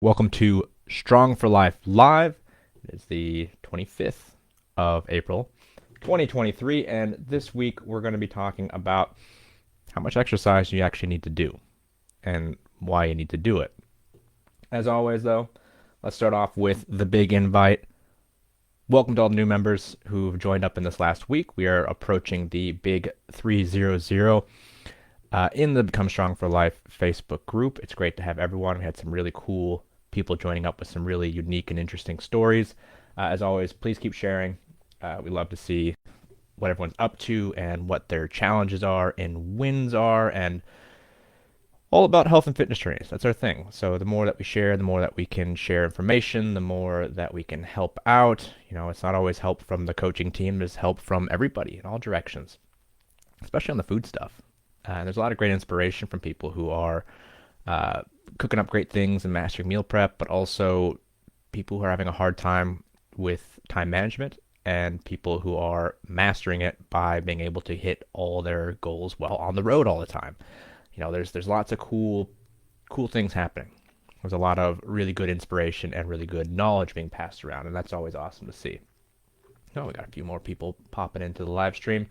Welcome to Strong for Life Live. It is the 25th of April, 2023, and this week we're going to be talking about how much exercise you actually need to do and why you need to do it. As always, though, let's start off with the big invite. Welcome to all the new members who've joined up in this last week. We are approaching the big 300 in the Become Strong for Life Facebook group. It's great to have everyone. We had some really cool people joining up with some really unique and interesting stories. As always, please keep sharing. We love to see what everyone's up to and what their challenges are and wins are, and all about health and fitness trainings. That's our thing. So the more that we share, the more that we can share information, the more that we can help out. It's not always help from the coaching team, there's help from everybody in all directions, especially on the food stuff. There's a lot of great inspiration from people who are cooking up great things and mastering meal prep, but also people who are having a hard time with time management and people who are mastering it by being able to hit all their goals while on the road all the time. There's lots of cool things happening. There's a lot of really good inspiration and really good knowledge being passed around, and that's always awesome to see. Oh, we got a few more people popping into the live stream.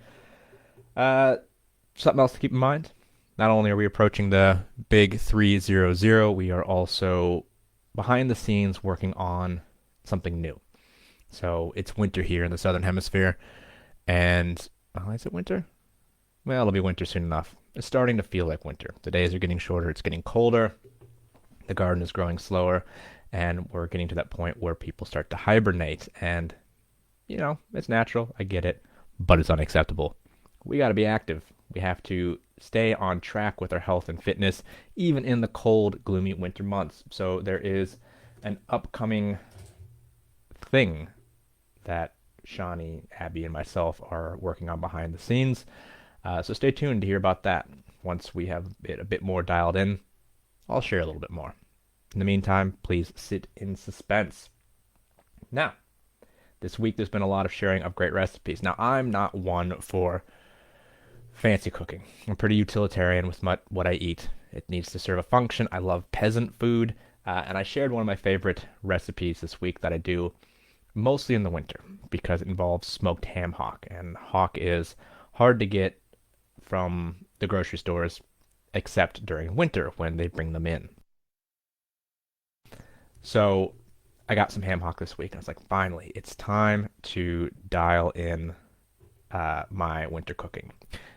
Something else to keep in mind. Not only are we approaching the big 300, we are also behind the scenes working on something new. So it's winter here in the southern hemisphere, and is it winter? Well, it'll be winter soon enough. It's starting to feel like winter. The days are getting shorter, it's getting colder, the garden is growing slower, and we're getting to that point where people start to hibernate. And, it's natural, I get it, but it's unacceptable. We got to be active. We have to stay on track with our health and fitness, even in the cold, gloomy winter months. So there is an upcoming thing that Shawnee, Abby, and myself are working on behind the scenes. So stay tuned to hear about that. Once we have it a bit more dialed in, I'll share a little bit more. In the meantime, please sit in suspense. Now, this week there's been a lot of sharing of great recipes. Now, I'm not one for fancy cooking. I'm pretty utilitarian with what I eat. It needs to serve a function. I love peasant food, and I shared one of my favorite recipes this week that I do mostly in the winter because it involves smoked ham hock, and hock is hard to get from the grocery stores except during winter when they bring them in. So I got some ham hock this week, and I was like, finally, it's time to dial in my winter cooking.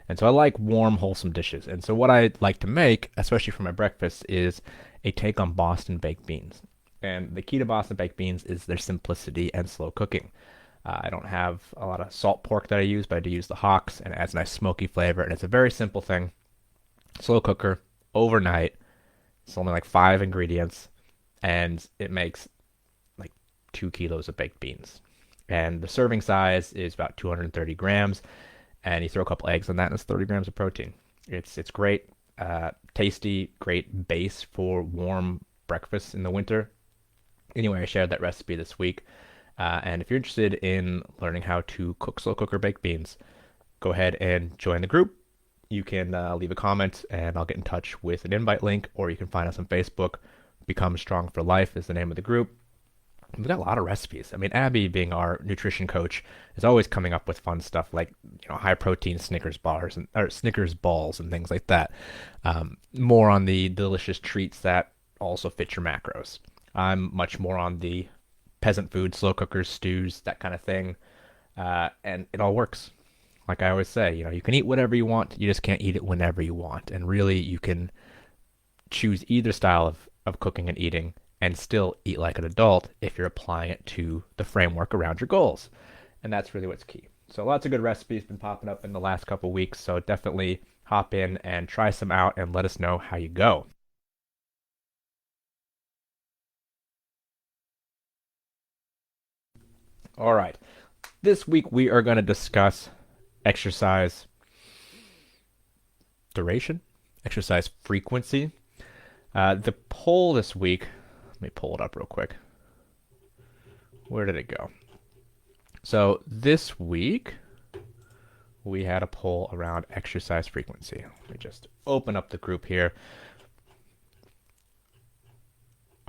And so I like warm, wholesome dishes. And so what I like to make, especially for my breakfast, is a take on Boston baked beans. And the key to Boston baked beans is their simplicity and slow cooking. I don't have a lot of salt pork that I use, but I do use the hocks, and it adds a nice smoky flavor. And it's a very simple thing. Slow cooker, overnight. It's only like 5 ingredients, and it makes like 2 kilos of baked beans. And the serving size is about 230 grams, and you throw a couple eggs on that, and it's 30 grams of protein. It's great, tasty, great base for warm breakfast in the winter. Anyway, I shared that recipe this week, and if you're interested in learning how to cook slow cooker baked beans, go ahead and join the group. You can leave a comment, and I'll get in touch with an invite link, or you can find us on Facebook. Become Strong for Life is the name of the group. We've got a lot of recipes. I mean, Abby, being our nutrition coach, is always coming up with fun stuff like high protein Snickers bars or Snickers balls and things like that. More on the delicious treats that also fit your macros. I'm much more on the peasant food, slow cookers, stews, that kind of thing, and it all works. Like I always say, you can eat whatever you want. You just can't eat it whenever you want. And really, you can choose either style of cooking and eating and still eat like an adult if you're applying it to the framework around your goals. And that's really what's key. So lots of good recipes been popping up in the last couple weeks, so definitely hop in and try some out and let us know how you go. All right. This week we are going to discuss exercise duration, exercise frequency. The poll this week, let me pull it up real quick. Where did it go? So this week, we had a poll around exercise frequency. Let me just open up the group here.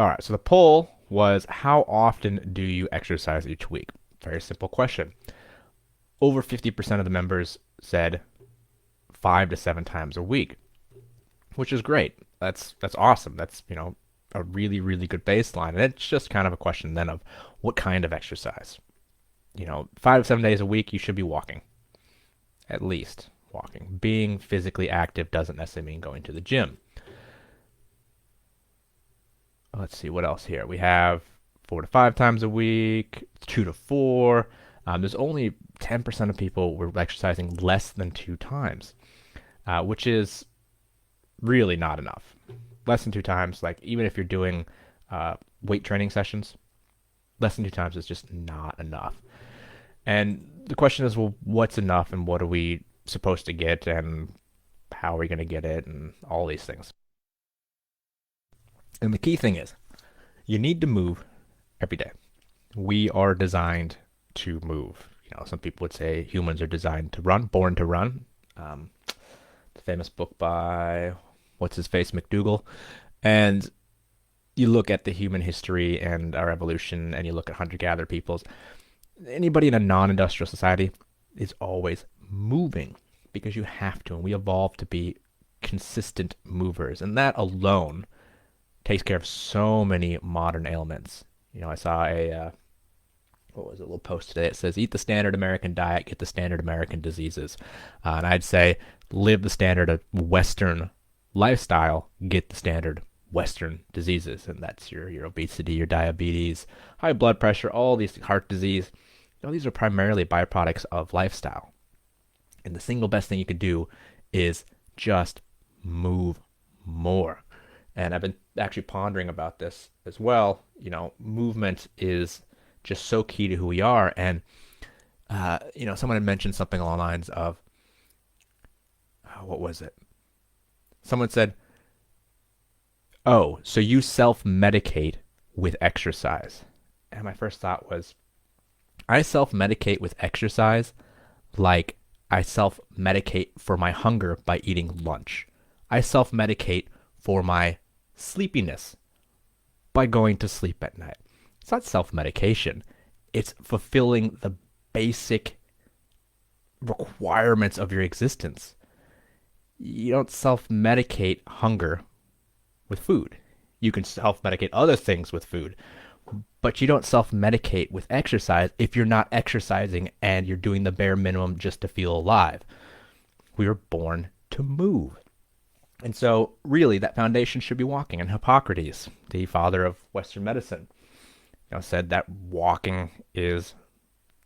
All right, so the poll was how often do you exercise each week? Very simple question. Over 50% of the members said 5 to 7 times a week, which is great. That's awesome. That's, a really, really good baseline. And it's just kind of a question then of what kind of exercise. 5 to 7 days a week, you should be walking, at least walking. Being physically active doesn't necessarily mean going to the gym. Let's see what else here. We have 4 to 5 times a week, 2 to 4. There's only 10% of people were exercising less than 2 times, which is really not enough. Less than 2 times, like even if you're doing weight training sessions, less than 2 times is just not enough. And the question is, well, what's enough and what are we supposed to get and how are we going to get it and all these things. And the key thing is, you need to move every day. We are designed to move. Some people would say humans are designed to run, born to run. The famous book by what's his face, McDougall. And you look at the human history and our evolution, and you look at hunter-gatherer peoples. Anybody in a non-industrial society is always moving because you have to, and we evolved to be consistent movers, and that alone takes care of so many modern ailments. I saw what was it, a little post today. It says, eat the standard American diet, get the standard American diseases. And I'd say, live the standard Western lifestyle, get the standard Western diseases. And that's your obesity, your diabetes, high blood pressure, all these, heart disease. These are primarily byproducts of lifestyle. And the single best thing you could do is just move more. And I've been actually pondering about this as well. Movement is just so key to who we are. And, someone had mentioned something along the lines of, what was it? Someone said, oh, so you self-medicate with exercise. And my first thought was, I self-medicate with exercise like I self-medicate for my hunger by eating lunch. I self-medicate for my sleepiness by going to sleep at night. It's not self-medication. It's fulfilling the basic requirements of your existence. You don't self-medicate hunger with food. You can self-medicate other things with food, but you don't self-medicate with exercise if you're not exercising and you're doing the bare minimum just to feel alive. We were born to move. And so, really, that foundation should be walking. And Hippocrates, the father of Western medicine, said that walking is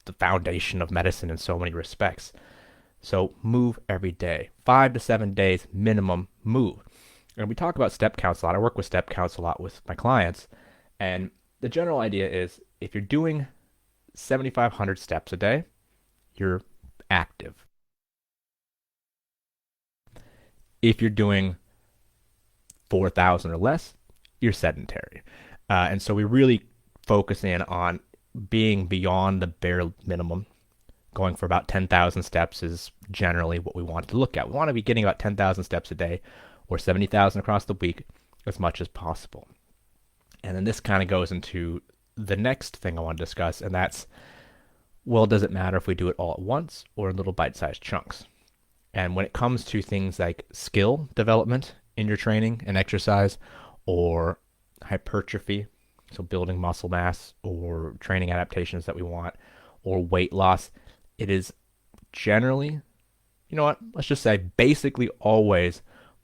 the foundation of medicine in so many respects. So move every day. 5 to 7 days minimum, move. And we talk about step counts a lot. I work with step counts a lot with my clients. And the general idea is if you're doing 7,500 steps a day, you're active. If you're doing 4,000 or less, you're sedentary. And so we really focus in on being beyond the bare minimum. Going for about 10,000 steps is generally what we want to look at. We want to be getting about 10,000 steps a day or 70,000 across the week as much as possible. And then this kind of goes into the next thing I want to discuss, and that's, well, does it matter if we do it all at once or in little bite-sized chunks? And when it comes to things like skill development in your training and exercise, or hypertrophy, so building muscle mass or training adaptations that we want, or weight loss, it is generally, let's just say basically always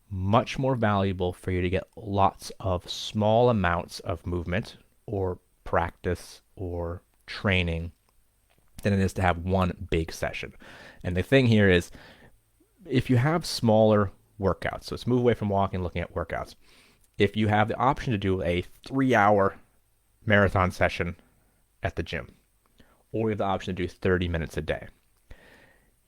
much more valuable for you to get lots of small amounts of movement or practice or training than it is to have one big session. And the thing here is, if you have smaller workouts, so let's move away from walking and looking at workouts. If you have the option to do a 3-hour marathon session at the gym, or you have the option to do 30 minutes a day,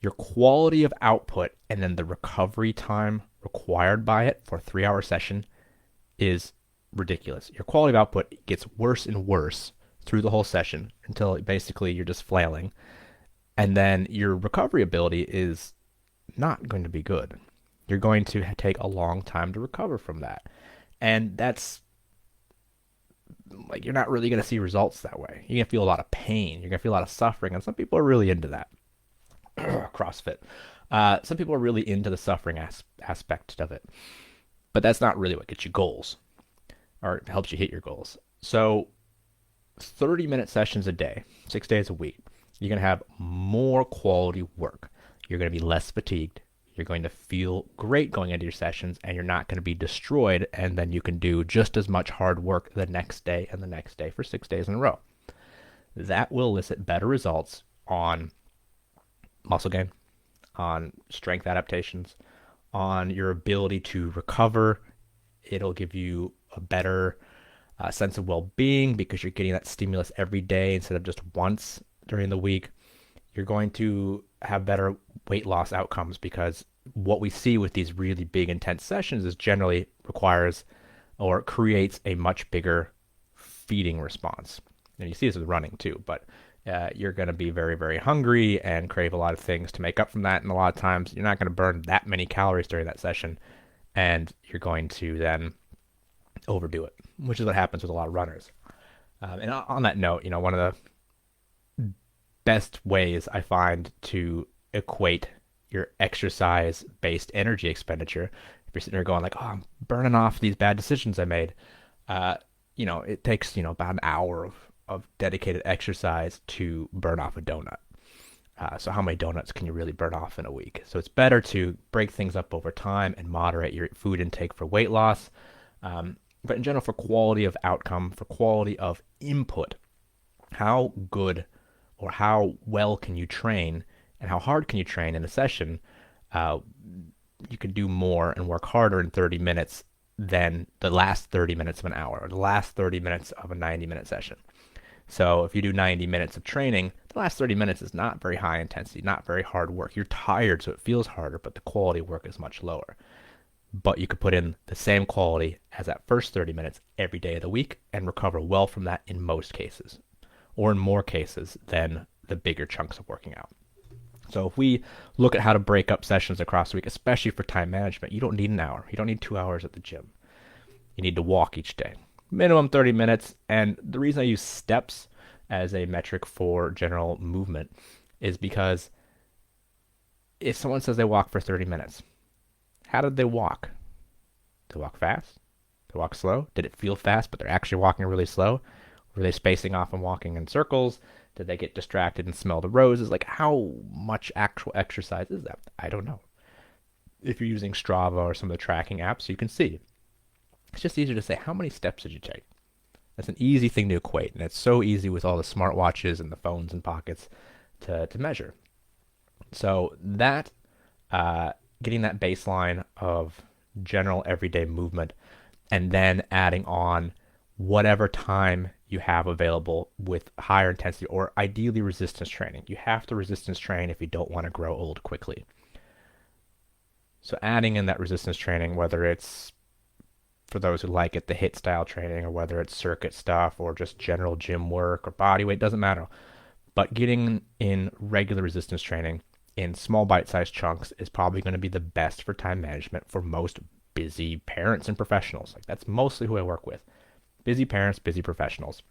your quality of output and then the recovery time required by it for a 3-hour session is ridiculous. Your quality of output gets worse and worse through the whole session until basically you're just flailing. And then your recovery ability is not going to be good. You're going to take a long time to recover from that. And that's like you're not really going to see results that way. You're going to feel a lot of pain. You're going to feel a lot of suffering, and some people are really into that. CrossFit. Some people are really into the suffering aspect of it, but that's not really what gets you goals or helps you hit your goals. So 30-minute sessions a day, 6 days a week, you're going to have more quality work. You're going to be less fatigued. You're going to feel great going into your sessions, and you're not going to be destroyed. And then you can do just as much hard work the next day and the next day for 6 days in a row. That will elicit better results on muscle gain, on strength adaptations, on your ability to recover. It'll give you a better sense of well-being because you're getting that stimulus every day instead of just once during the week. You're going to have better weight loss outcomes because what we see with these really big intense sessions is generally requires or creates a much bigger feeding response. And you see this with running too, but you're going to be very, very hungry and crave a lot of things to make up from that. And a lot of times you're not going to burn that many calories during that session, and you're going to then overdo it, which is what happens with a lot of runners. And on that note, one of the best ways I find to equate your exercise-based energy expenditure, if you're sitting there going like, "Oh, I'm burning off these bad decisions I made," it takes about an hour of dedicated exercise to burn off a donut. So how many donuts can you really burn off in a week? So it's better to break things up over time and moderate your food intake for weight loss. But in general, for quality of outcome, for quality of input, how good or how well can you train and how hard can you train in a session? You can do more and work harder in 30 minutes than the last 30 minutes of an hour or the last 30 minutes of a 90-minute session. So if you do 90 minutes of training, the last 30 minutes is not very high intensity, not very hard work. You're tired, so it feels harder, but the quality of work is much lower. But you could put in the same quality as that first 30 minutes every day of the week and recover well from that in most cases, or in more cases than the bigger chunks of working out. So if we look at how to break up sessions across the week, especially for time management, you don't need an hour. You don't need 2 hours at the gym. You need to walk each day. Minimum 30 minutes. And the reason I use steps as a metric for general movement is because if someone says they walk for 30 minutes, how did they walk? Did they walk fast? Did they walk slow? Did it feel fast, but they're actually walking really slow? Were they spacing off and walking in circles? Did they get distracted and smell the roses? Like, how much actual exercise is that? I don't know. If you're using Strava or some of the tracking apps, you can see. It's just easier to say, how many steps did you take? That's an easy thing to equate, and it's so easy with all the smartwatches and the phones in pockets to measure. So that, getting that baseline of general everyday movement, and then adding on whatever time you have available with higher intensity or ideally resistance training. You have to resistance train if you don't want to grow old quickly. So adding in that resistance training, whether it's for those who like it, the HIIT style training, or whether it's circuit stuff or just general gym work or body weight, doesn't matter. But getting in regular resistance training in small bite-sized chunks is probably going to be the best for time management for most busy parents and professionals. Like, that's mostly who I work with. Busy parents, busy professionals.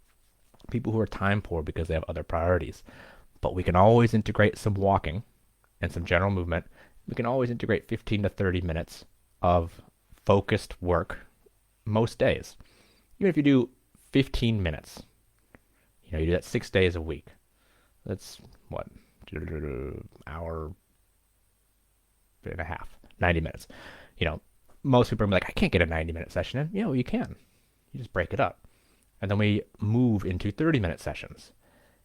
People who are time poor because they have other priorities. But we can always integrate some walking and some general movement. We can always integrate 15 to 30 minutes of focused work most days. Even if you do 15 minutes, you do that 6 days a week. That's what? Hour and a half, 90 minutes. Most people are like, I can't get a 90-minute session in. Yeah, well, you can. You just break it up. And then we move into 30-minute sessions.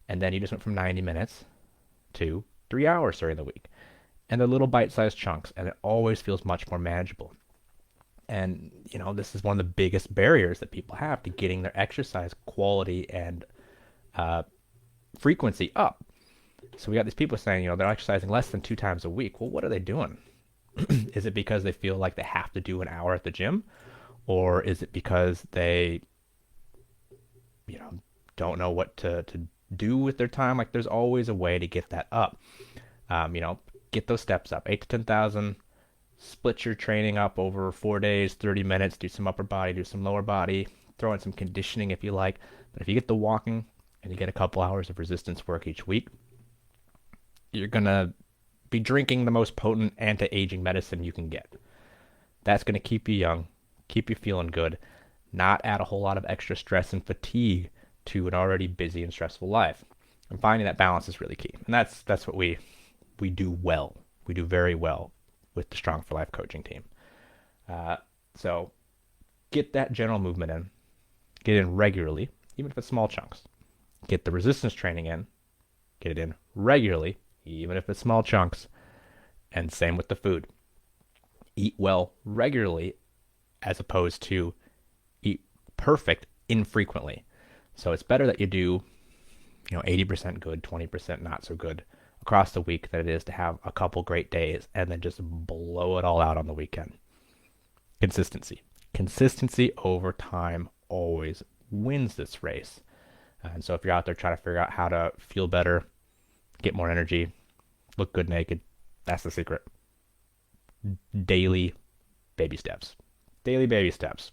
And then you just went from 90 minutes to 3 hours during the week. And they're little bite-sized chunks, and it always feels much more manageable. And, this is one of the biggest barriers that people have to getting their exercise quality and frequency up. So we got these people saying, they're exercising less than 2 times a week. Well, what are they doing? Is it because they feel like they have to do an hour at the gym? Or is it because they, don't know what to do with their time? Like, there's always a way to get that up. Get those steps up, 8 to 10,000. Split your training up over 4 days, 30 minutes. Do some upper body, do some lower body. throw in some conditioning if you like. But if you get the walking and you get a couple hours of resistance work each week, you're going to be drinking the most potent anti-aging medicine you can get. That's going to keep you young, keep you feeling good, not add a whole lot of extra stress and fatigue to an already busy and stressful life. And finding that balance is really key. And that's what we do well. We do very well with the Strong for Life coaching team. So get that general movement in. Get in regularly, even if it's small chunks. Get the resistance training in. Get it in regularly, even if it's small chunks. And same with the food. Eat well regularly as opposed to eat perfect infrequently. So it's better that you do, 80% good, 20% not so good across the week than it is to have a couple great days and then just blow it all out on the weekend. Consistency. Consistency over time always wins this race. And so if you're out there trying to figure out how to feel better, get more energy, look good naked, that's the secret. Daily baby steps. Daily baby steps.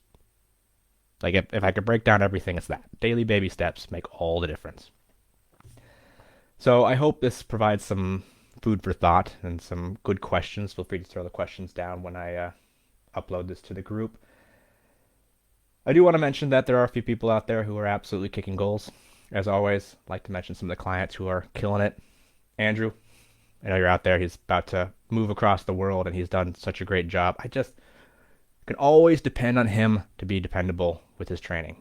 Like if I could break down everything, it's that. Daily baby steps make all the difference. So I hope this provides some food for thought and some good questions. Feel free to throw the questions down when I upload this to the group. I do want to mention that there are a few people out there who are absolutely kicking goals. As always, I'd like to mention some of the clients who are killing it. Andrew, I know you're out there. He's about to move across the world, and he's done such a great job. I just can always depend on him to be dependable with his training.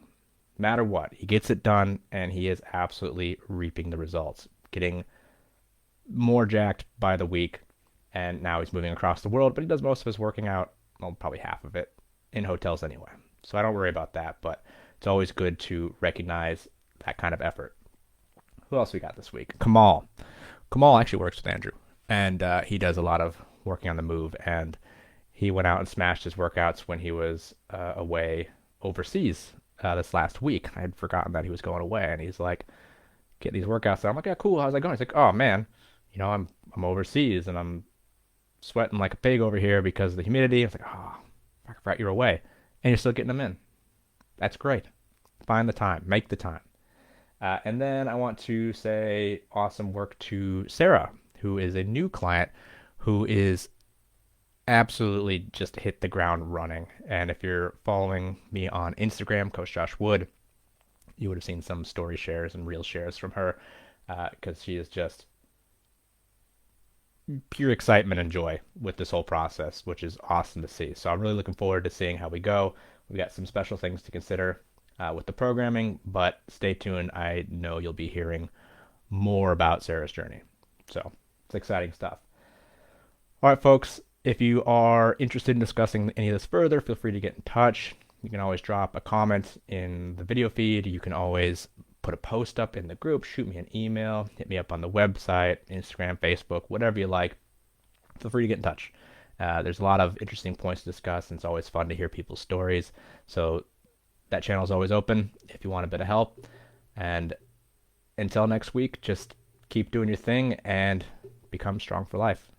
No matter what, he gets it done, and he is absolutely reaping the results. Getting more jacked by the week, and now he's moving across the world, but he does most of his working out, well, probably half of it, in hotels anyway. So I don't worry about that, but it's always good to recognize that kind of effort. Who else we got this week? Kamal. Kamal actually works with Andrew, and he does a lot of working on the move, and he went out and smashed his workouts when he was away overseas this last week. I had forgotten that he was going away, and he's like, get these workouts done. I'm like, yeah, cool. How's that going? He's like, oh man, I'm overseas and I'm sweating like a pig over here because of the humidity. I was like, oh, I forgot you're away, and you're still getting them in. That's great. Find the time, make the time. And then I want to say awesome work to Sarah, who is a new client who is absolutely just hit the ground running. And if you're following me on Instagram, Coach Josh Wood, you would have seen some story shares and reel shares from her because she is just pure excitement and joy with this whole process, which is awesome to see. So I'm really looking forward to seeing how we go. We got some special things to consider with the programming, but stay tuned. I know you'll be hearing more about Sarah's journey. So it's exciting stuff. All right, folks, if you are interested in discussing any of this further, feel free to get in touch. You can always drop a comment in the video feed. You can always put a post up in the group, shoot me an email, hit me up on the website, Instagram, Facebook, whatever you like. Feel free to get in touch. There's a lot of interesting points to discuss, and it's always fun to hear people's stories. So that channel is always open if you want a bit of help. And until next week, just keep doing your thing and become strong for life.